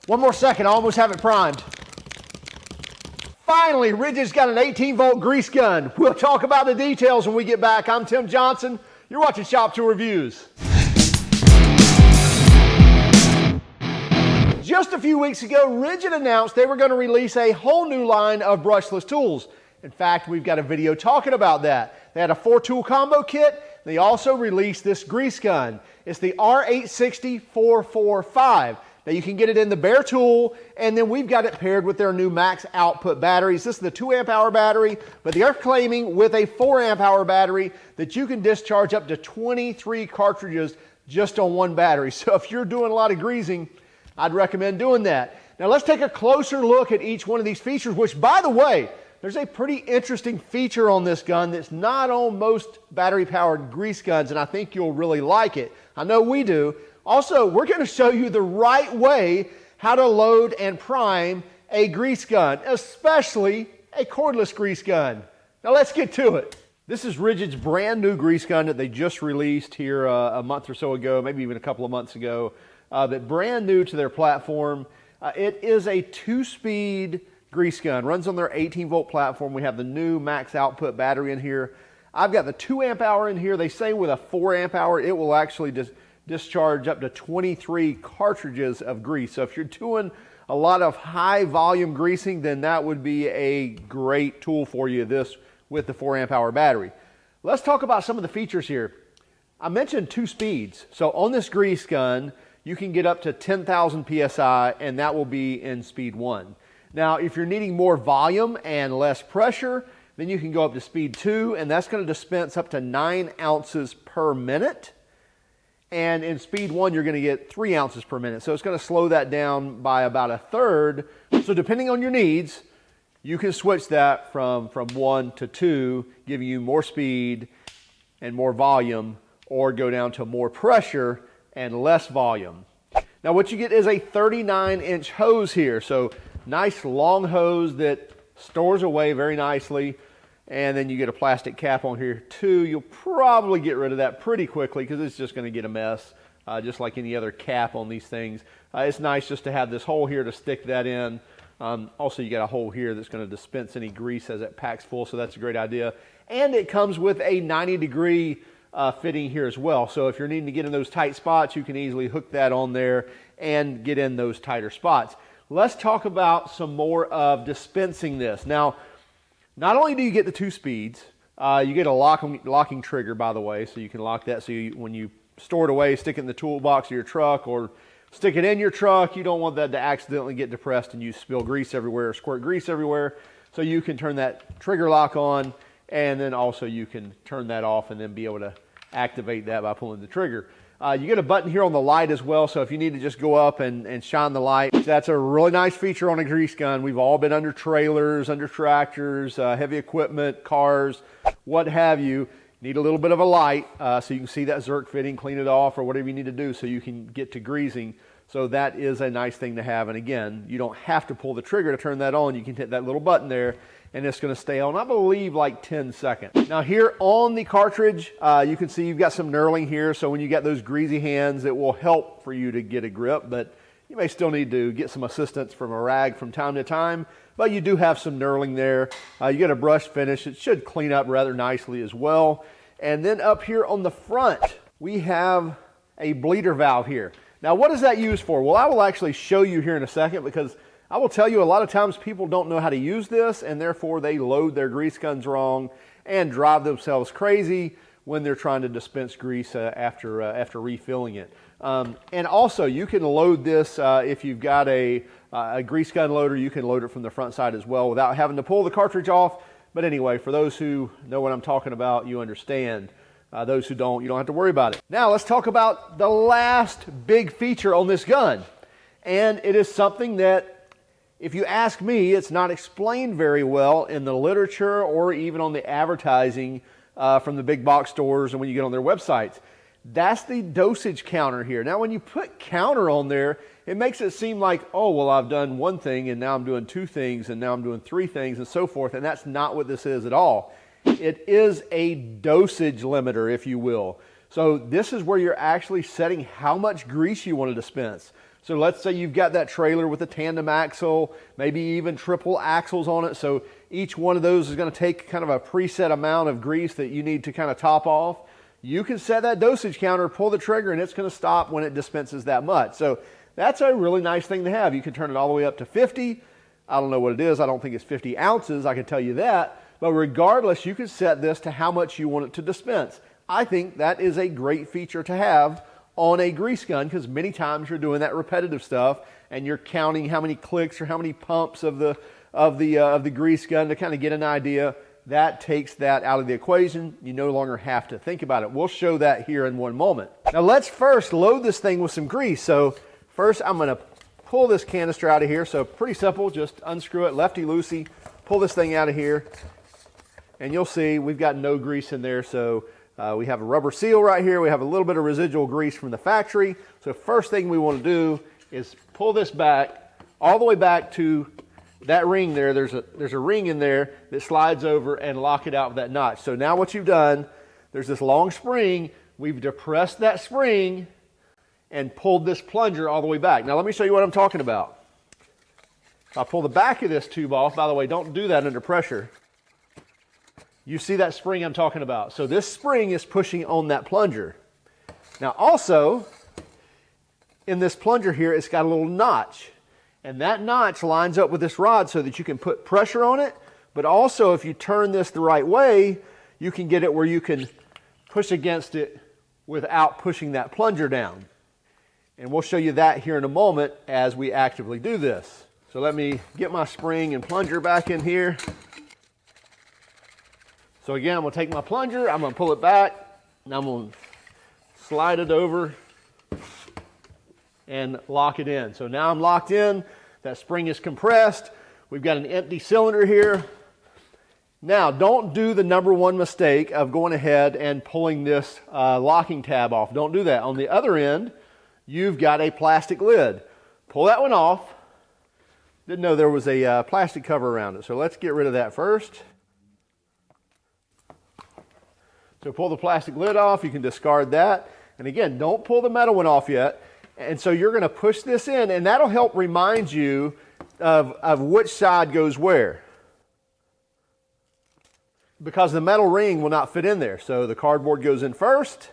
One more second, I almost have it primed. Finally, RIDGID's got an 18-volt grease gun. We'll talk about the details when we get back. I'm Tim Johnson. You're watching Shop Tool Reviews. Just a few weeks ago, RIDGID announced they were going to release a whole new line of brushless tools. In fact, we've got a video talking about that. They had a 4-tool combo kit. They also released this grease gun. It's the R860445. Now you can get it in the bare tool, and then we've got it paired with their new max output batteries. This is the 2 amp hour battery, but they're claiming with a 4 amp hour battery that you can discharge up to 23 cartridges just on one battery. So if you're doing a lot of greasing, I'd recommend doing that. Now let's take a closer look at each one of these features, which, by the way, there's a pretty interesting feature on this gun that's not on most battery-powered grease guns, and I think you'll really like it. I know we do. Also, we're going to show you the right way how to load and prime a grease gun, especially a cordless grease gun. Now let's get to it. This is RIDGID's brand new grease gun that they just released here a month or so ago, maybe even a couple of months ago, but brand new to their platform. It is a 2-speed grease gun, runs on their 18-volt platform. We have the new max output battery in here. I've got the 2 amp hour in here. They say with a 4 amp hour, it will actually discharge up to 23 cartridges of grease. So if you're doing a lot of high volume greasing, then that would be a great tool for you, this with the 4 amp hour battery. Let's talk about some of the features here. I mentioned 2 speeds. So on this grease gun, you can get up to 10,000 PSI, and that will be in speed 1. Now, if you're needing more volume and less pressure, then you can go up to speed 2, and that's going to dispense up to 9 ounces per minute. And in speed 1, you're going to get 3 ounces per minute. So it's going to slow that down by about 1/3. So depending on your needs, you can switch that from 1 to 2, giving you more speed and more volume, or go down to more pressure and less volume. Now what you get is a 39-inch hose here. So nice long hose that stores away very nicely. And then you get a plastic cap on here too. You'll probably get rid of that pretty quickly because it's just going to get a mess, just like any other cap on these things. It's nice just to have this hole here to stick that in. Also, you got a hole here that's going to dispense any grease as it packs full, so that's a great idea. And it comes with a 90-degree fitting here as well. So if you're needing to get in those tight spots, you can easily hook that on there and get in those tighter spots. Let's talk about some more of dispensing this. Now, not only do you get the 2 speeds, you get a locking trigger, by the way, so you can lock that. So when you store it away, stick it in the toolbox of your truck or stick it in your truck, you don't want that to accidentally get depressed and you spill grease everywhere or squirt grease everywhere. So you can turn that trigger lock on, and then also you can turn that off and then be able to activate that by pulling the trigger. You get a button here on the light as well, so if you need to just go up and shine the light, that's a really nice feature on a grease gun. We've all been under trailers, under tractors, heavy equipment, cars, what have you. Need a little bit of a light so you can see that Zerk fitting, clean it off, or whatever you need to do so you can get to greasing. So that is a nice thing to have. And again, you don't have to pull the trigger to turn that on. You can hit that little button there, and it's going to stay on, I believe, like 10 seconds. Now here on the cartridge, you can see you've got some knurling here, so when you got those greasy hands, it will help for you to get a grip, but you may still need to get some assistance from a rag from time to time, but you do have some knurling there. You get a brush finish. It should clean up rather nicely as well. And then up here on the front, we have a bleeder valve here. Now what is that used for? Well, I will actually show you here in a second, because I will tell you a lot of times people don't know how to use this, and therefore they load their grease guns wrong and drive themselves crazy when they're trying to dispense grease after refilling it. And also you can load this if you've got a grease gun loader. You can load it from the front side as well without having to pull the cartridge off. But anyway, for those who know what I'm talking about, you understand. Those who don't, you don't have to worry about it. Now let's talk about the last big feature on this gun. And it is something that, if you ask me, it's not explained very well in the literature or even on the advertising from the big box stores and when you get on their websites. That's the dosage counter here. Now when you put counter on there, it makes it seem like, oh, well, I've done one thing and now I'm doing 2 things and now I'm doing 3 things and so forth, and that's not what this is at all. It is a dosage limiter, if you will. So this is where you're actually setting how much grease you want to dispense. So let's say you've got that trailer with a tandem axle, maybe even triple axles on it. So each one of those is going to take kind of a preset amount of grease that you need to kind of top off. You can set that dosage counter, pull the trigger, and it's going to stop when it dispenses that much. So that's a really nice thing to have. You can turn it all the way up to 50. I don't know what it is. I don't think it's 50 ounces. I can tell you that. But regardless, you can set this to how much you want it to dispense. I think that is a great feature to have on a grease gun, because many times you're doing that repetitive stuff and you're counting how many clicks or how many pumps of the grease gun to kind of get an idea. That takes that out of the equation. You no longer have to think about it. We'll show that here in one moment. Now let's first load this thing with some grease. So first I'm going to pull this canister out of here. So pretty simple, just unscrew it, lefty-loosey, pull this thing out of here, and you'll see we've got no grease in there. So we have a rubber seal right here. We have a little bit of residual grease from the factory. So first thing we want to do is pull this back all the way back to that ring there. There's a ring in there that slides over, and lock it out with that notch. So now what you've done, there's this long spring. We've depressed that spring and pulled this plunger all the way back. Now let me show you what I'm talking about. If I pull the back of this tube off, by the way, don't do that under pressure. You see that spring I'm talking about. So this spring is pushing on that plunger. Now also, in this plunger here, it's got a little notch. And that notch lines up with this rod so that you can put pressure on it. But also, if you turn this the right way, you can get it where you can push against it without pushing that plunger down. And we'll show you that here in a moment as we actively do this. So let me get my spring and plunger back in here. So again, I'm going to take my plunger, I'm going to pull it back, and I'm going to slide it over and lock it in. So now I'm locked in, that spring is compressed, we've got an empty cylinder here. Now, don't do the number one mistake of going ahead and pulling this locking tab off. Don't do that. On the other end, you've got a plastic lid. Pull that one off. Didn't know there was a plastic cover around it, so let's get rid of that first. So pull the plastic lid off, you can discard that. And again, don't pull the metal one off yet. And so you're going to push this in, and that'll help remind you of which side goes where. Because the metal ring will not fit in there. So the cardboard goes in first,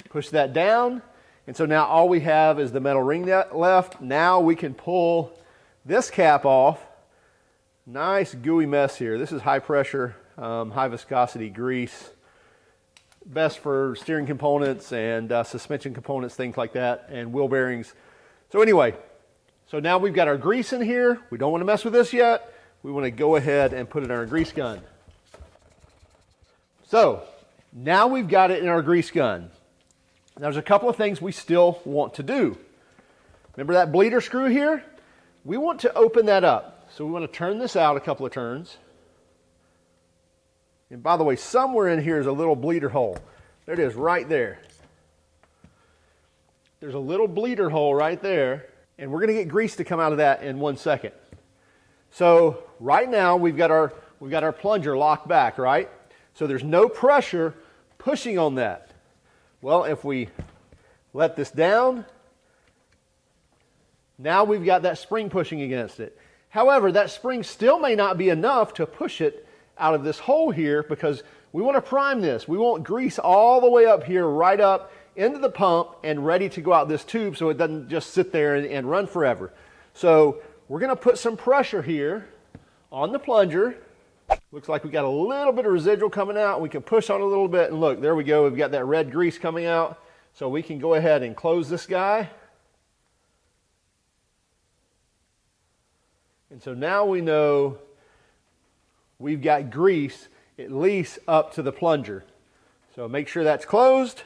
push that down, and so now all we have is the metal ring left. Now we can pull this cap off. Nice gooey mess here. This is high pressure, high viscosity grease. Best for steering components and suspension components, things like that, and wheel bearings. So anyway, so now we've got our grease in here. We don't want to mess with this yet. We want to go ahead and put it in our grease gun. So now we've got it in our grease gun. There's a couple of things we still want to do. Remember that bleeder screw here? We want to open that up. So we want to turn this out a couple of turns. And by the way, somewhere in here is a little bleeder hole. There it is, right there. There's a little bleeder hole right there, and we're going to get grease to come out of that in 1 second. So right now we've got our plunger locked back, right? So there's no pressure pushing on that. Well, if we let this down, now we've got that spring pushing against it. However, that spring still may not be enough to push it out of this hole here, because we want to prime this. We want grease all the way up here, right up into the pump and ready to go out this tube so it doesn't just sit there and run forever. So we're going to put some pressure here on the plunger. Looks like we got a little bit of residual coming out. We can push on a little bit, and look, there we go. We've got that red grease coming out. So we can go ahead and close this guy. And so now we know we've got grease at least up to the plunger. So make sure that's closed.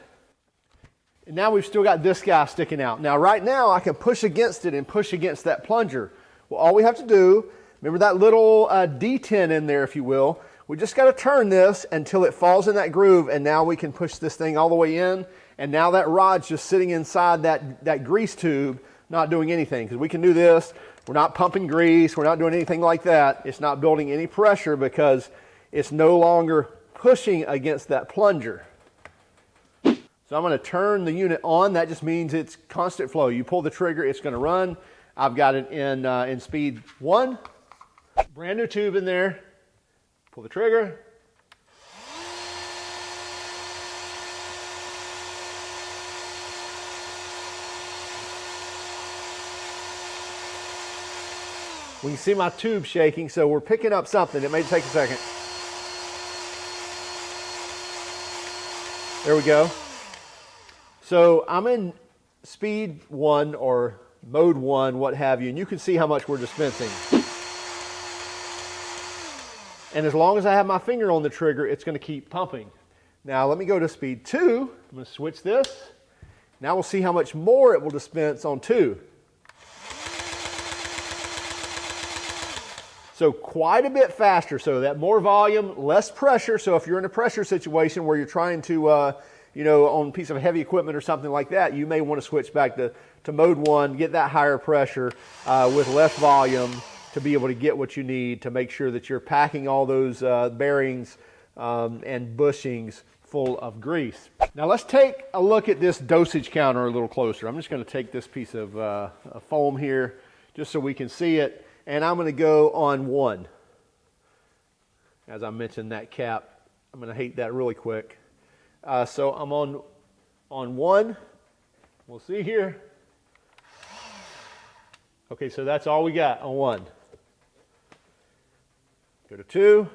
And now we've still got this guy sticking out. Now right now I can push against it and push against that plunger. Well, all we have to do, remember that little D10 in there, if you will, we just got to turn this until it falls in that groove, and now we can push this thing all the way in, and now that rod's just sitting inside that grease tube, not doing anything, because we can do this. We're not pumping grease. We're not doing anything like that. It's not building any pressure because it's no longer pushing against that plunger. So I'm going to turn the unit on. That just means it's constant flow. You pull the trigger, it's going to run. I've got it in speed 1. Brand new tube in there. Pull the trigger. We can see my tube shaking, so we're picking up something. It may take a second. There we go. So I'm in speed 1 or mode 1, what have you, and you can see how much we're dispensing. And as long as I have my finger on the trigger, it's going to keep pumping. Now let me go to speed 2. I'm going to switch this. Now we'll see how much more it will dispense on 2. So quite a bit faster. So that more volume, less pressure. So if you're in a pressure situation where you're trying to, you know, on a piece of heavy equipment or something like that, you may want to switch back to mode 1, get that higher pressure with less volume to be able to get what you need to make sure that you're packing all those bearings and bushings full of grease. Now let's take a look at this dosage counter a little closer. I'm just going to take this piece of foam here just so we can see it. And I'm going to go on 1. As I mentioned, that cap, I'm going to heat that really quick. So I'm on 1. We'll see here. Okay, so that's all we got on 1. Go to 2.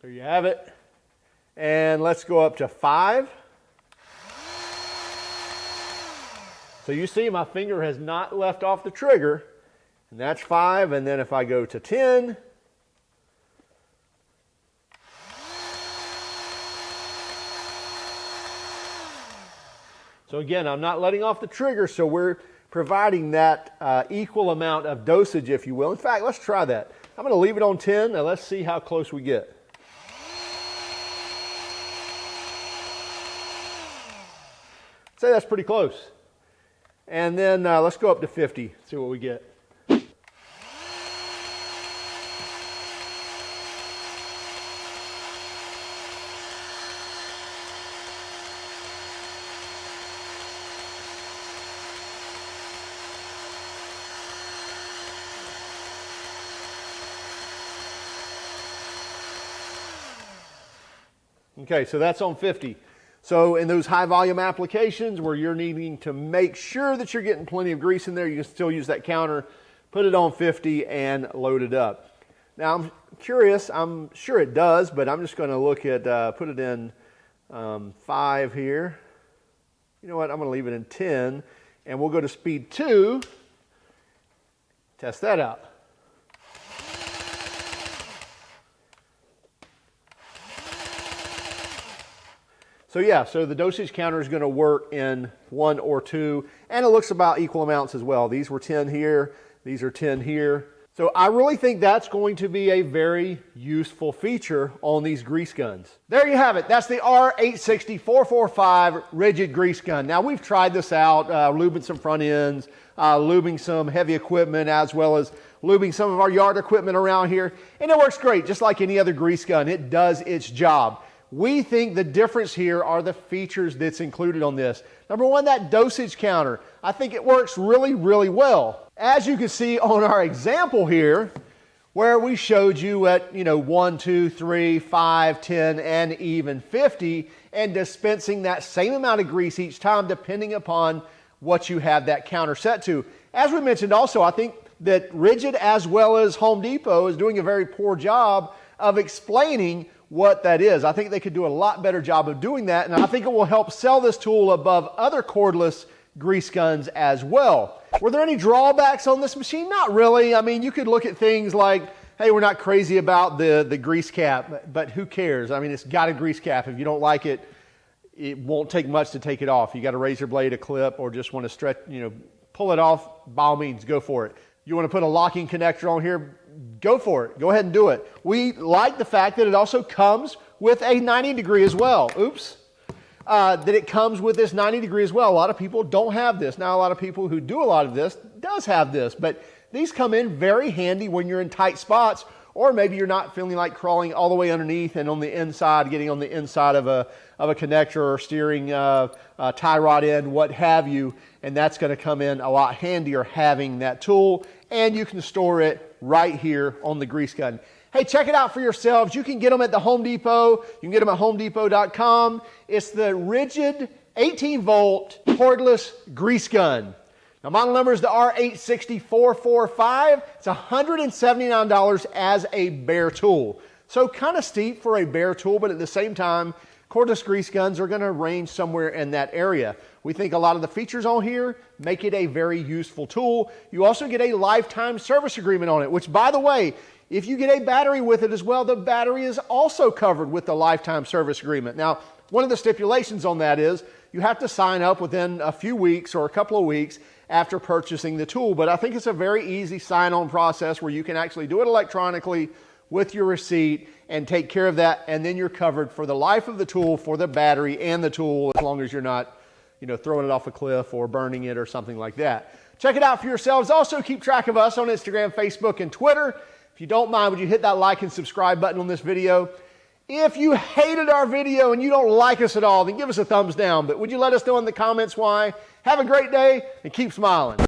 There you have it. And let's go up to 5. So you see my finger has not left off the trigger, and that's 5. And then if I go to 10, so again, I'm not letting off the trigger, so we're providing that equal amount of dosage, if you will. In fact, let's try that. I'm going to leave it on 10, and let's see how close we get. I'd say that's pretty close. And then let's go up to 50, see what we get. Okay, so that's on 50. So in those high volume applications where you're needing to make sure that you're getting plenty of grease in there, you can still use that counter, put it on 50 and load it up. Now I'm curious, I'm sure it does, but I'm just going to look at, put it in 5 here. You know what, I'm going to leave it in 10 and we'll go to speed 2, test that out. So yeah, so the dosage counter is going to work in 1 or 2, and it looks about equal amounts as well. These were 10 here, these are 10 here. So I really think that's going to be a very useful feature on these grease guns. There you have it. That's the R860445 RIDGID grease gun. Now we've tried this out, lubing some front ends, lubing some heavy equipment, as well as lubing some of our yard equipment around here, and it works great, just like any other grease gun. It does its job. We think the difference here are the features that's included on this. Number 1, that dosage counter. I think it works really, really well. As you can see on our example here, where we showed you at 1, 2, 3, 5, 10, and even 50, and dispensing that same amount of grease each time depending upon what you have that counter set to. As we mentioned also, I think that RIDGID as well as Home Depot is doing a very poor job of explaining what that is. I think they could do a lot better job of doing that, and I think it will help sell this tool above other cordless grease guns as well. Were there any drawbacks on this machine? Not really. I mean, you could look at things like, hey, we're not crazy about the grease cap, but who cares? I mean, it's got a grease cap. If you don't like it, it won't take much to take it off. You got a razor blade, a clip, or just want to stretch, pull it off, by all means, go for it. You want to put a locking connector on here, go for it. Go ahead and do it. We like the fact that it also comes with a 90 degree as well. Oops. That it comes with this 90 degree as well. A lot of people don't have this. Now, a lot of people who do a lot of this does have this, but these come in very handy when you're in tight spots or maybe you're not feeling like crawling all the way underneath and on the inside, getting on the inside of a connector or steering tie rod end, what have you, and that's going to come in a lot handier having that tool, and you can store it right here on the grease gun. Hey, check it out for yourselves. You can get them at the Home Depot. You can get them at homedepot.com. It's the RIDGID 18-volt cordless grease gun. Now, model number is the R860445. It's $179 as a bare tool. So kind of steep for a bare tool, but at the same time, cordless grease guns are going to range somewhere in that area. We think a lot of the features on here make it a very useful tool. You also get a lifetime service agreement on it, which, by the way, if you get a battery with it as well, the battery is also covered with the lifetime service agreement. Now, one of the stipulations on that is you have to sign up within a few weeks or a couple of weeks after purchasing the tool. But I think it's a very easy sign-on process where you can actually do it electronically with your receipt and take care of that, and then you're covered for the life of the tool, for the battery and the tool, as long as you're not, throwing it off a cliff or burning it or something like that. Check it out for yourselves. Also, keep track of us on Instagram, Facebook, and Twitter. If you don't mind, would you hit that like and subscribe button on this video? If you hated our video and you don't like us at all, then give us a thumbs down. But would you let us know in the comments why? Have a great day and keep smiling.